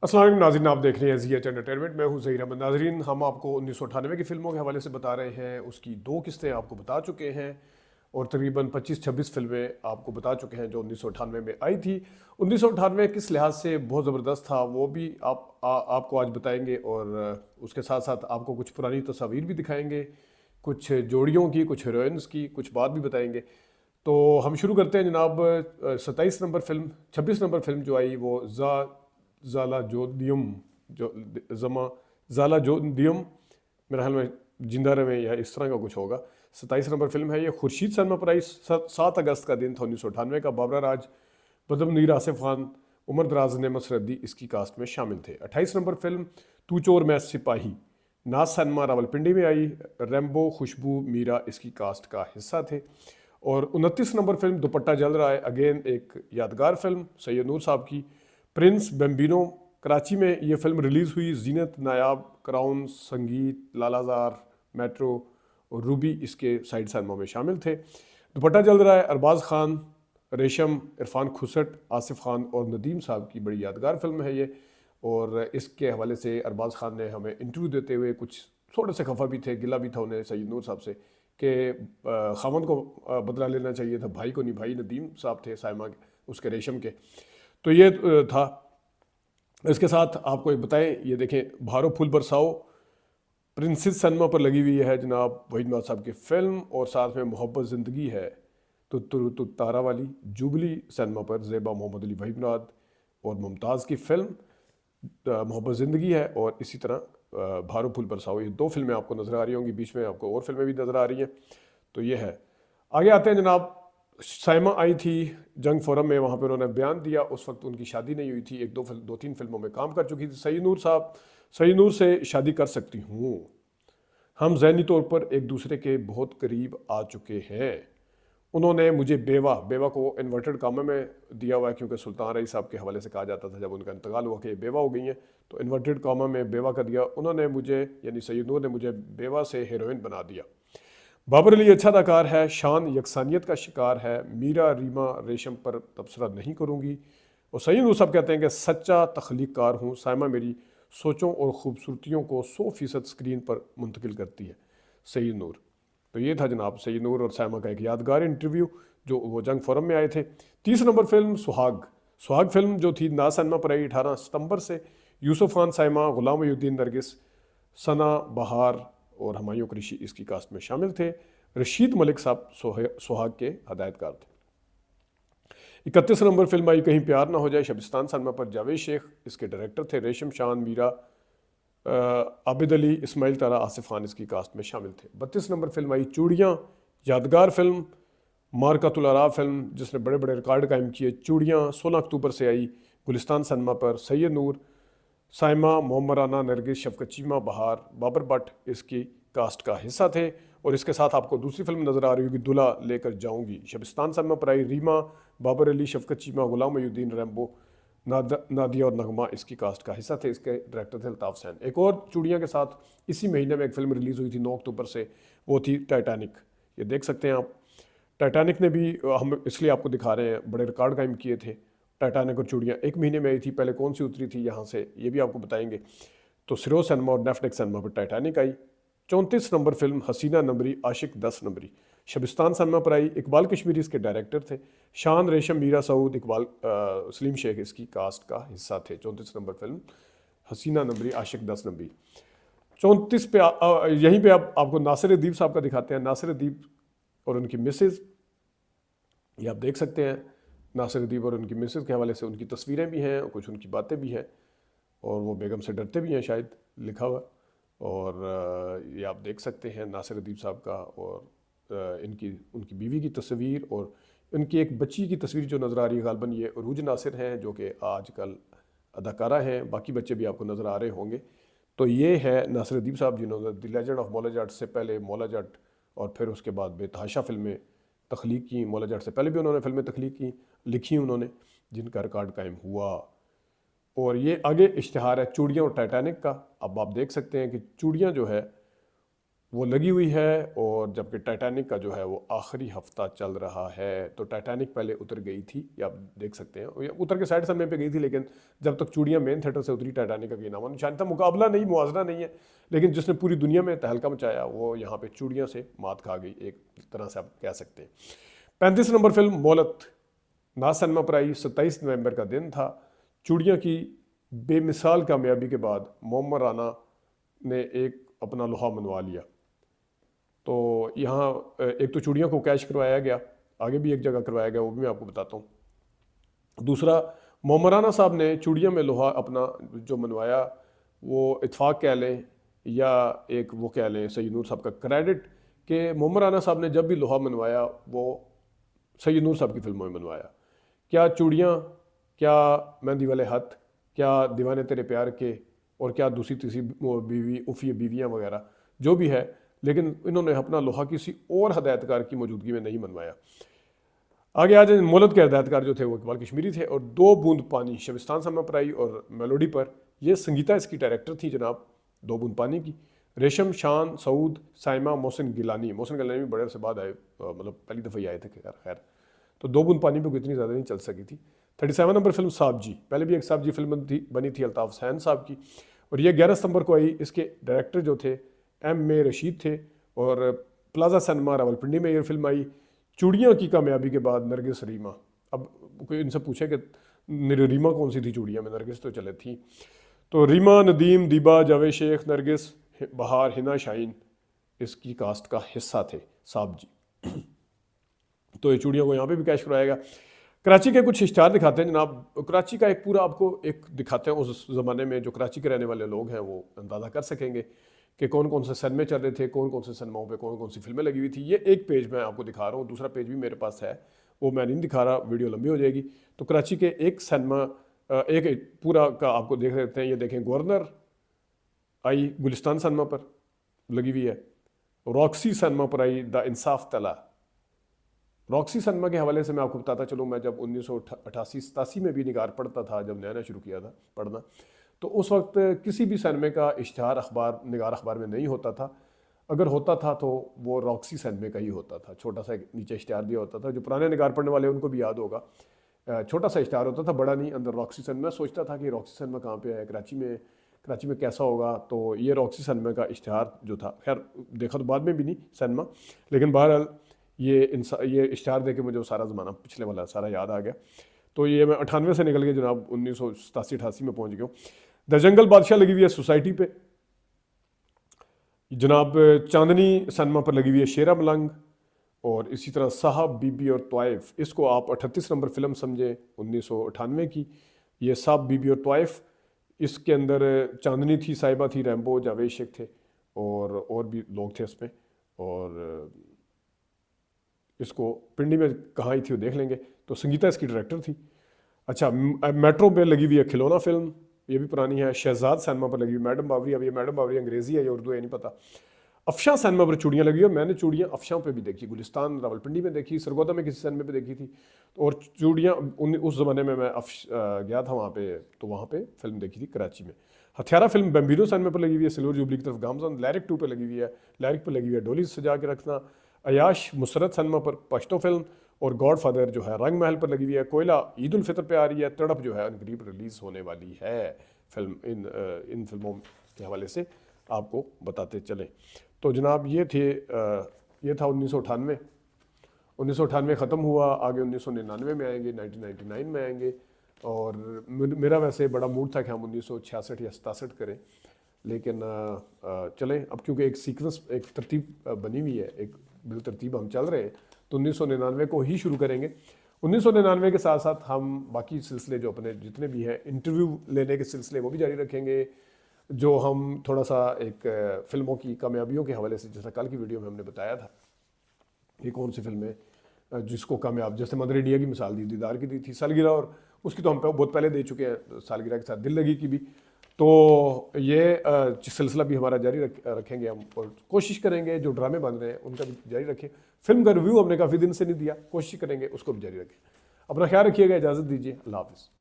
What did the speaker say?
अस्सलाम वालेकुम नाज़रीन, आप देख रहे हैं ज़ी एच एंटरटेनमेंट। मैं हूं ज़हीर अहमद। नाज़रीन, हम आपको 1998 की फ़िल्मों के हवाले से बता रहे हैं। उसकी दो किस्तें आपको बता चुके हैं और तकरीबन 25-26 फ़िल्में आपको बता चुके हैं जो 1998 में आई थी। 1998 किस लिहाज से बहुत ज़बरदस्त था वो भी आपको आज बताएंगे, और उसके साथ साथ आपको कुछ पुरानी तस्वीर भी दिखाएंगे, कुछ जोड़ियों की, कुछ हीरोइंस की, कुछ बात भी बताएंगे। तो हम शुरू करते हैं जनाब। 26 नंबर फिल्म जो आई वो ज़ाला जोदियम, जो जमा ज़ाला जोदियम, मेरा ख्याल में जिंदा रहे या इस तरह का कुछ होगा। 27 नंबर फिल्म है ये। खुर्शीद सनमा पर आई। 7 अगस्त का दिन था 1998 का। बाबरा राज, बदम नीर, आसिफ खान, उमर दराज ने मसरद्दी इसकी कास्ट में शामिल थे। 28 नंबर फिल्म तू चोर मैं सिपाही, नाज सनमा रावलपिंडी में आई। रेम्बो, खुशबू, मीरा इसकी कास्ट का हिस्सा थे। और 29 नंबर फिल्म दुपट्टा जल रहा है, अगेन एक यादगार फिल्म सैयद नूर साहब की। प्रिंस बेम्बिनो, कराची में ये फिल्म रिलीज़ हुई। जीनत नायाब, क्राउन, संगीत, लालाजार, मेट्रो और रूबी इसके साइड सनमा में शामिल थे। दुपट्टा जल रहा है, अरबाज खान, रेशम, इरफान खुसट, आसिफ खान और नदीम साहब की बड़ी यादगार फिल्म है ये। और इसके हवाले से अरबाज खान ने हमें इंटरव्यू देते हुए कुछ थोड़े से खफा भी थे, गिला भी था उन्हें सैयद नूर साहब से कि खामन को बदला लेना चाहिए था, भाई को नहीं। भाई नदीम साहब थे सायमा के, उसके रेशम के। तो ये था। इसके साथ आपको एक बताएं, ये देखें, भारो फूल बरसाओ प्रिंसेस सनमा पर लगी हुई है जनाब वहीद नाथ साहब की फिल्म, और साथ में मोहब्बत ज़िंदगी है तो तारा वाली, जुबली सनमा पर ज़ेबा मोहम्मद अली वहीद और मुमताज़ की फिल्म मोहब्बत ज़िंदगी है। और इसी तरह भारो फूल बरसाओ, ये दो फिल्में आपको नज़र आ रही होंगी, बीच में आपको और फिल्में भी नज़र आ रही हैं। तो ये है। आगे आते हैं जनाब। साइमा आई थी जंग फोरम में, वहाँ पर उन्होंने बयान दिया। उस वक्त उनकी शादी नहीं हुई थी, दो तीन फिल्मों में काम कर चुकी थी। सईद नूर साहब, सईद नूर से शादी कर सकती हूँ, हम ज़हनी तौर पर एक दूसरे के बहुत करीब आ चुके हैं। उन्होंने मुझे बेवा, बेवा को इन्वर्टेड कामा में दिया हुआ है क्योंकि सुल्तान रईस साहब के हवाले से कहा जाता था जब उनका इंतकाल हुआ कि ये बेवा हो गई हैं, तो इन्वर्टेड कामा में बेवा का दिया। उन्होंने मुझे, यानी सैयद नूर ने मुझे बेवा से हीरोइन बना दिया। बाबर अली अच्छा अदाकार है, शान यकसानियत का शिकार है। मीरा, रीमा, रेशम पर तबसरा नहीं करूँगी। और सईद नूर साहब कहते हैं कि सच्चा तख्लीकार हूँ, सायमा मेरी सोचों और ख़ूबसूरतियों को 100% स्क्रीन पर मुंतकिल करती है। सईद नूर। तो ये था जनाब सईद नूर और सायमा का एक यादगार इंटरव्यू जो वो जंग फोरम में आए थे। 30 नंबर फिल्म सुहाग। सुहाग फिल्म जो थी ना सनमा पर आई 18 सितंबर से। यूसुफ खान, सायमा, गुलाम मोहिउद्दीन नरगिस, सना बहार और हुमायूं कुरैशी इसकी कास्ट में शामिल थे। रशीद मलिक साहब सुहाग के हदायतकार थे। 31 नंबर फिल्म आई कहीं प्यार ना हो जाए, शबिस्तान सनमा पर जावेद शेख इसके डायरेक्टर थे। रेशम, शान, मीरा, आबिद अली, इस्माइल तारा, आसिफ खान इसकी कास्ट में शामिल थे। 32 नंबर फिल्म आई चूड़ियाँ, यादगार फिल्म, मारकातुल आरा फिल्म जिसने बड़े बड़े रिकॉर्ड कायम किए। चूड़ियाँ 16 अक्टूबर से आई गुलिस्तान सनमा पर। सैयद नूर, साइमा, मोहम्मद राना, नरगिस, शफकत चीमा, बहार, बाबर भट्ट इसकी कास्ट का हिस्सा थे। और इसके साथ आपको दूसरी फिल्म नज़र आ रही होगी, दुल्हा लेकर जाऊंगी। शबिस्तान सनमा पर आई रीमा, बाबर अली, शफकत चीमा, गुलाम मोहिउद्दीन, रैम्बो, नादिया और नगमा इसकी कास्ट का हिस्सा थे। इसके डायरेक्टर थे अल्ताफ हुसैन। एक और चूड़ियाँ के साथ इसी महीने में एक फिल्म रिलीज़ हुई थी 9 अक्टूबर से, वो थी टाइटैनिक। ये देख सकते हैं आप। टाइटैनिक ने भी हम इसलिए आपको दिखा रहे हैं, बड़े रिकॉर्ड कायम किए थे। टाइटैनिक और चूड़ियाँ एक महीने में आई थी। पहले कौन सी उतरी थी यहाँ से ये भी आपको बताएंगे। तो सिरो सनमा और नेफनेक सनमा पर टाइटैनिक आई। 34 नंबर फिल्म हसीना नंबरी, आशिक 10 नंबरी, शबिस्तान सनमा पर आई। इकबाल कश्मीरी इसके डायरेक्टर थे। शान, रेशम, मीरा, सऊद, इकबाल, सलीम शेख इसकी कास्ट का हिस्सा थे। 34 नंबर फिल्म हसीना नंबरी, आशिक 10 नंबरी। 34 पे यहीं पे आप आपको नासिर अदीब साहब का दिखाते हैं। नासिर अदीब और उनकी मिसेज, ये आप देख सकते हैं। नासिर अदीब और उनकी मिसेज के हवाले से उनकी तस्वीरें भी हैं और कुछ उनकी बातें भी हैं, और वो बेगम से डरते भी हैं शायद, लिखा हुआ। और ये आप देख सकते हैं नासिर अदीब साहब का, और इनकी उनकी बीवी की तस्वीर और उनकी एक बच्ची की तस्वीर जो नज़र आ रही है, गालबन ये अरूज नासिर हैं जो कि आजकल अदाकारा हैं। बाकी बच्चे भी आपको नज़र आ रहे होंगे। तो ये है नासिर अदीब साहब जिन्होंने द लेजेंड ऑफ मौला जाट से पहले मौला जाट और फिर उसके बाद बेतहाशा फिल्में तख्लीक की। मौला जाट से पहले भी उन्होंने फिल्में तख्लीक की, लिखी उन्होंने, जिनका रिकॉर्ड कायम हुआ। और ये आगे इश्तिहार है चूड़ियाँ और टाइटैनिक का। अब आप देख सकते हैं कि चूड़ियाँ जो है वो लगी हुई है, और जबकि टाइटैनिक का जो है वो आखिरी हफ्ता चल रहा है। तो टाइटैनिक पहले उतर गई थी, ये आप देख सकते हैं, ये उतर के साइड समय पे गई थी, लेकिन जब तक चूड़ियाँ मेन थिएटर से उतरी टाइटैनिक का कोई नामा निशान था। मुकाबला नहीं, मुआवजा नहीं है, लेकिन जिसने पूरी दुनिया में तहलका मचाया वो यहाँ पे चूड़ियाँ से मात खा गई, एक तरह से आप कह सकते हैं। 35 नंबर फिल्म मोहलत ना सिनेमा पर आई, 27 नवंबर का दिन था। चूड़ियाँ की बेमिसाल कामयाबी के बाद मोहम्मद राना ने एक अपना लोहा मनवा लिया। तो यहाँ एक तो चूड़ियों को कैश करवाया गया, आगे भी एक जगह करवाया गया, वो भी मैं आपको बताता हूँ। दूसरा, मोहम्मद राना साहब ने चूड़ियों में लोहा अपना जो मनवाया, वो इत्फाक कह लें या एक वो कह लें सैयद नूर साहब का क्रेडिट, कि मोहम्मद राना साहब ने जब भी लोहा मनवाया वो सैयद नूर साहब की फिल्मों में मनवाया। क्या चूड़ियाँ, क्या मेहंदी वाले हाथ, क्या दीवाने तेरे प्यार के, और क्या दूसरी तीसरी बीवी उफ़ी बीवियाँ वगैरह जो भी है, लेकिन इन्होंने अपना लोहा किसी और हदायतकार की मौजूदगी में नहीं मनवाया। आगे आ जाए, मोहलत के हदायतकार जो थे वो इकबाल कश्मीरी थे, और 2 बूंद पानी शबिस्तान समय पर आई और मेलोडी पर, ये संगीता इसकी डायरेक्टर थी जनाब 2 बूंद पानी की। रेशम, शान, सऊद, साइमा, मोहसिन गिलानी भी बड़े अरसे बाद आए, मतलब पहली दफ़ा ही आए थे खैर। तो 2 बूंद पानी पर इतनी ज़्यादा नहीं चल सकी थी। 37 नंबर फिल्म साहब जी, पहले भी एक साहब जी फिल्म बनी थी अल्ताफ़ हुसैन साहब की, और ये 11 सितंबर को आई। इसके डायरेक्टर जो थे M.A. रशीद थे, और प्लाजा सिनेमा रावलपिंडी में ये फिल्म आई। चूड़ियाँ की कामयाबी के बाद नरगिस, रीमा, अब कोई इनसे पूछे कि रीमा कौन सी थी चूड़ियाँ में, नरगिस तो चले थी। तो रीमा, नदीम, दीबा, जावेद शेख, नरगिस, बहार, हिना, शाहीन इसकी कास्ट का हिस्सा थे साहब जी। तो ये चूड़ियों को यहाँ पे भी कैश करवाएगा। कराची के कुछ इश्तिहार दिखाते हैं जनाब, कराची का एक पूरा आपको एक दिखाते हैं, उस ज़माने में जो कराची के रहने वाले लोग हैं वो अंदाज़ा कर सकेंगे कि कौन कौन से सिनेमे चल रहे थे, कौन कौन से सिनेमाओं पे कौन कौन सी फिल्में लगी हुई थी। ये एक पेज मैं आपको दिखा रहा हूँ, दूसरा पेज भी मेरे पास है, वो मैं नहीं दिखा रहा, वीडियो लंबी हो जाएगी। तो कराची के एक सिनेमा, एक पूरा का आपको देख सकते हैं। ये देखें, गवर्नर आई गुलिस्तान सिनेमा पर लगी हुई है। रॉक्सी सिनेमा पर आई द इंसाफ तला। रॉक्सी सिनेमा के हवाले से मैं आपको बताता चलूँ, मैं जब 1988-87 में भी निगार पढ़ता था, जब नया नया शुरू किया था पढ़ना, तो उस वक्त किसी भी सिनेमे का इश्तिहार अखबार, निगार अखबार में नहीं होता था। अगर होता था तो वो रॉक्सी सिनेमे का ही होता था, छोटा सा नीचे इश्तिहार दिया होता था। जो पुराने निगार पढ़ने वाले उनको भी याद होगा, छोटा सा इश्तिहार होता था, बड़ा नहीं, अंदर रॉक्सी सिनेमा। मैं सोचता था कि रॉक्सी सिनेमा कहाँ पे है, कराची में कैसा होगा। तो ये रॉक्सी सिनेमा का इश्तिहार जो था, खैर देखा तो बाद में भी नहीं सिनेमा, लेकिन बहरहाल ये इश्तिहार देख के मुझे वो सारा ज़माना पिछले वाला सारा याद आ गया। तो ये मैं 98 से निकल के जनाब 1987-88 में पहुंच गया हूँ। द जंगल बादशाह लगी हुई है सोसाइटी पे जनाब। चांदनी सिनेमा पर लगी हुई है शेरा मलंग, और इसी तरह साहब, बीबी और तवाइफ, इसको आप 38 नंबर फिल्म समझे 1998 की। ये साहब, बीबी और तवाइफ, इसके अंदर चांदनी थी, साहिबा थी, रैम्बो, जावेद शेख थे, और भी लोग थे इसमें। और इसको पिंडी में कहाँ आई थी वो देख लेंगे। तो संगीता इसकी डायरेक्टर थी। अच्छा, मेट्रो पे लगी हुई है खिलौना फिल्म, ये भी पुरानी है। शहजाद सिनेमा पर लगी हुई मैडम बावरी, अब ये मैडम बावरी अंग्रेजी है या उर्दू है नहीं पता। अफशां सिनेमा पर चूड़ियाँ लगी, और मैंने चूड़ियाँ अफशां पे भी देखी, गुलिस्तान रावलपिंडी में देखी, सरगोदा में किसी सिनेमा पे देखी थी। और चूड़ियाँ उस ज़माने में मैं गया था वहाँ पे, तो वहाँ पे फिल्म देखी थी कराची में। हथियारा फिल्म बेम्बिनो सिनेमा पर लगी हुई है, सिल्वर जुबली की तरफ गामजन। लैरिक 2 पर लगी हुई है, लैरिक पर लगी हुई है डोली सजा के रखना। अयाश मुसरत सिनेमा पर पश्तो फिल्म, और गॉड फादर जो है रंग महल पर लगी हुई है। कोयला ईद उल फितर पे आ रही है। तड़प जो है करीब रिलीज़ होने वाली है फिल्म। इन फिल्मों के हवाले से आपको बताते चलें। तो जनाब ये था 1998 ख़त्म हुआ, आगे 1999 में आएंगे, 1999 में आएंगे। और मेरा वैसे बड़ा मूड था कि हम 1966 या 67 करें, लेकिन चलें अब, क्योंकि एक सीक्वेंस, एक तरतीब बनी हुई है, एक बिल तरतीब हम चल रहे हैं, तो 1999 को ही शुरू करेंगे। 1999 के साथ साथ हम बाकी सिलसिले जो अपने जितने भी हैं, इंटरव्यू लेने के सिलसिले वो भी जारी रखेंगे। जो हम थोड़ा सा एक फिल्मों की कामयाबियों के हवाले से, जैसा कल की वीडियो में हमने बताया था कि कौन सी फिल्में जिसको कामयाब, जैसे मदर इंडिया की मिसाल दी, दीदार की दी थी, सालगिरह, और उसकी तो हम बहुत पहले दे चुके हैं, सालगिरह के साथ दिल लगी की भी। तो ये सिलसिला भी हमारा जारी रखेंगे हम, और कोशिश करेंगे जो ड्रामे बन रहे हैं उनका भी जारी रखें। फिल्म का रिव्यू हमने काफ़ी दिन से नहीं दिया, कोशिश करेंगे उसको भी जारी रखें। अपना ख्याल रखिएगा, इजाज़त दीजिए, अल्लाह हाफ़िज़।